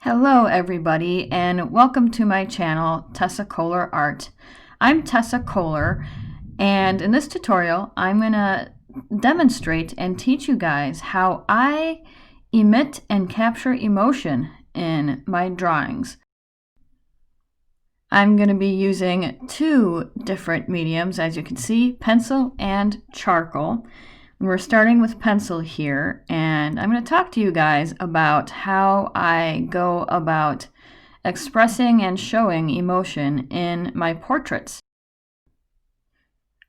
Hello everybody and welcome to my channel, Tessa Kohler Art. I'm Tessa Kohler, and in this tutorial I'm going to demonstrate and teach you guys how I emit and capture emotion in my drawings. I'm going to be using two different mediums, as you can see, pencil and charcoal. We're starting with pencil here, and I'm going to talk to you guys about how I go about expressing and showing emotion in my portraits.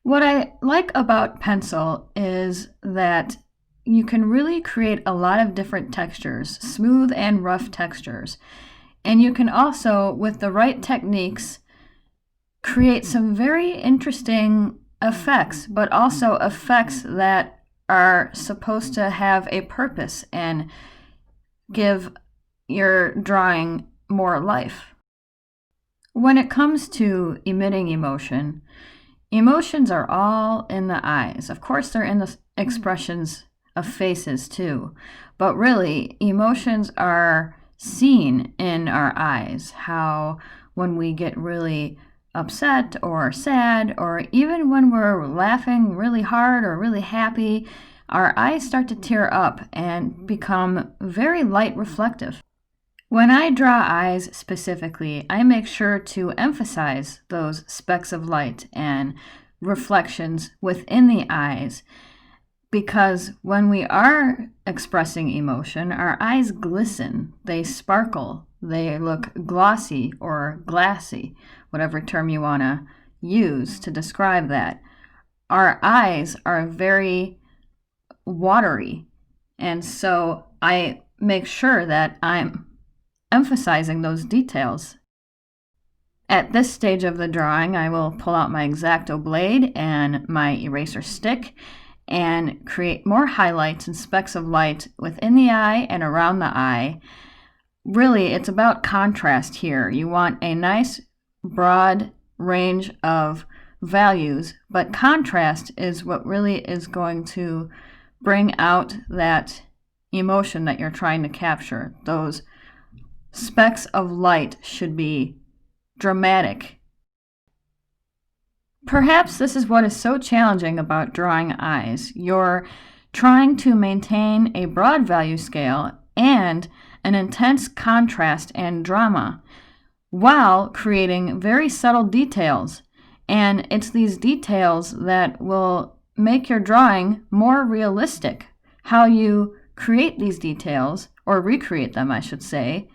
What I like about pencil is that you can really create a lot of different textures, smooth and rough textures. And you can also, with the right techniques, create some very interesting effects, but also effects that are supposed to have a purpose and give your drawing more life. When it comes to emitting emotion, emotions are all in the eyes. Of course, they're in the expressions of faces too, but really, emotions are seen in our eyes. How when we get really upset or sad, or even when we're laughing really hard or really happy, our eyes start to tear up and become very light reflective. When I draw eyes specifically, I make sure to emphasize those specks of light and reflections within the eyes, because when we are expressing emotion, our eyes glisten, they sparkle, they look glossy or glassy, whatever term you want to use to describe that. Our eyes are very watery, and so I make sure that I'm emphasizing those details. At this stage of the drawing, I will pull out my X-Acto Blade and my eraser stick and create more highlights and specks of light within the eye and around the eye. Really, it's about contrast here. You want a nice broad range of values, but contrast is what really is going to bring out that emotion that you're trying to capture. Those specks of light should be dramatic. Perhaps this is what is so challenging about drawing eyes. You're trying to maintain a broad value scale and an intense contrast and drama while creating very subtle details. And it's these details that will make your drawing more realistic. How you create these details, or recreate them, I should say,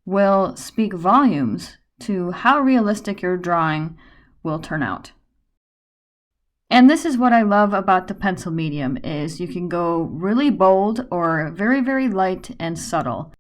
will speak volumes to how realistic your drawing will turn out. And this is what I love about the pencil medium, is you can go really bold or very, very light and subtle.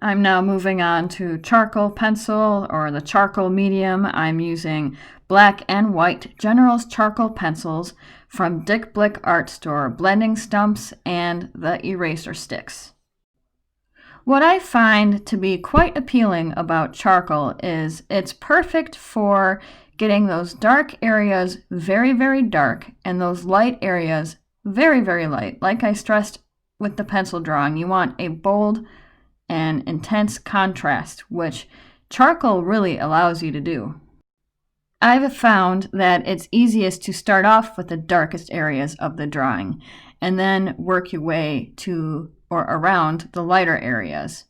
I'm now moving on to charcoal pencil, or the charcoal medium. I'm using black and white General's charcoal pencils from Dickblick Art Store, blending stumps, and the eraser sticks. What I find to be quite appealing about charcoal is it's perfect for getting those dark areas very, very dark and those light areas very, very light. Like I stressed with the pencil drawing, you want a bold and intense contrast, which charcoal really allows you to do. I've found that it's easiest to start off with the darkest areas of the drawing and then work your way to or around the lighter areas.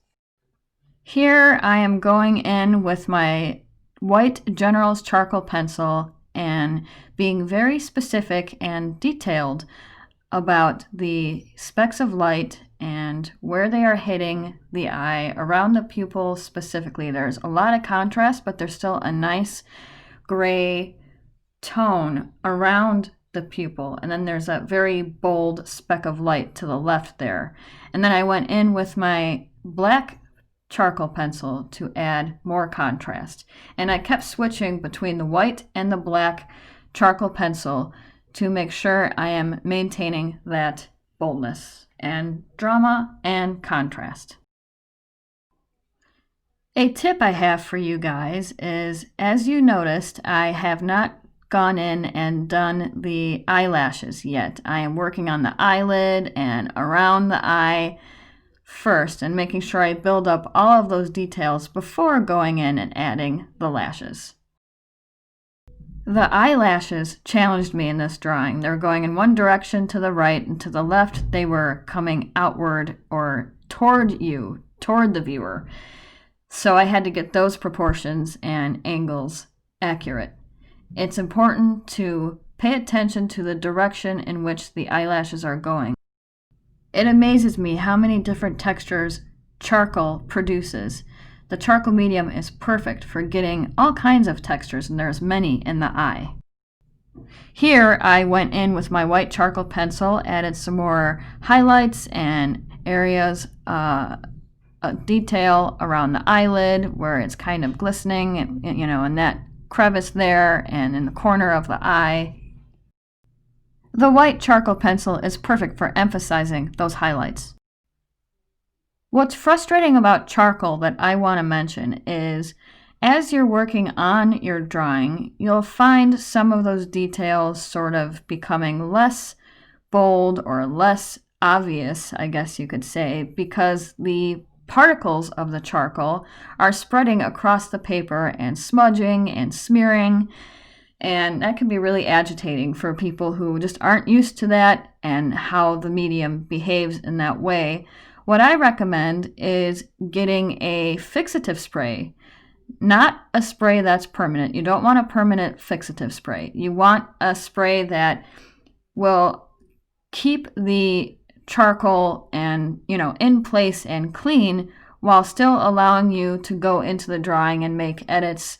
Here I am going in with my white General's charcoal pencil and being very specific and detailed about the specks of light and where they are hitting the eye, around the pupil specifically. There's a lot of contrast, but there's still a nice gray tone around the pupil, and then there's that very bold speck of light to the left there. And then I went in with my black charcoal pencil to add more contrast, and I kept switching between the white and the black charcoal pencil to make sure I am maintaining that boldness and drama and contrast. A tip I have for you guys is, as you noticed, I have not gone in and done the eyelashes yet. I am working on the eyelid and around the eye first and making sure I build up all of those details before going in and adding the lashes. The eyelashes challenged me in this drawing. They were going in one direction to the right, and to the left they were coming outward or toward you, toward the viewer. So I had to get those proportions and angles accurate. It's important to pay attention to the direction in which the eyelashes are going. It amazes me how many different textures charcoal produces. The charcoal medium is perfect for getting all kinds of textures, and there's many in the eye. Here I went in with my white charcoal pencil, added some more highlights and areas, detail around the eyelid where it's kind of glistening, and, in that crevice there and in the corner of the eye. The white charcoal pencil is perfect for emphasizing those highlights. What's frustrating about charcoal that I want to mention is, as you're working on your drawing, you'll find some of those details sort of becoming less bold or less obvious, I guess you could say, because the particles of the charcoal are spreading across the paper and smudging and smearing, and that can be really agitating for people who just aren't used to that and how the medium behaves in that way. What I recommend is getting a fixative spray, not a spray that's permanent. You don't want a permanent fixative spray. You want a spray that will keep the charcoal and in place and clean while still allowing you to go into the drawing and make edits.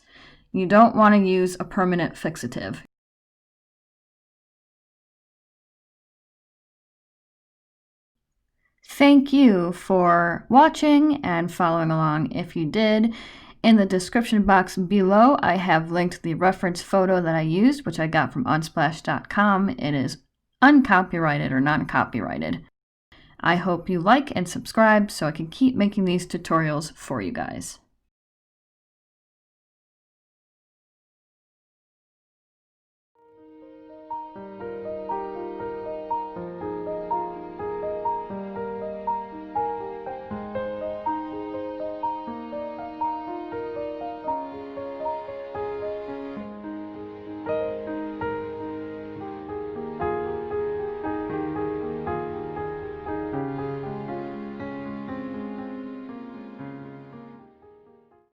You don't want to use a permanent fixative. Thank you for watching and following along if you did. In the description box below, I have linked the reference photo that I used, which I got from unsplash.com. It is uncopyrighted or non-copyrighted. I hope you like and subscribe so I can keep making these tutorials for you guys.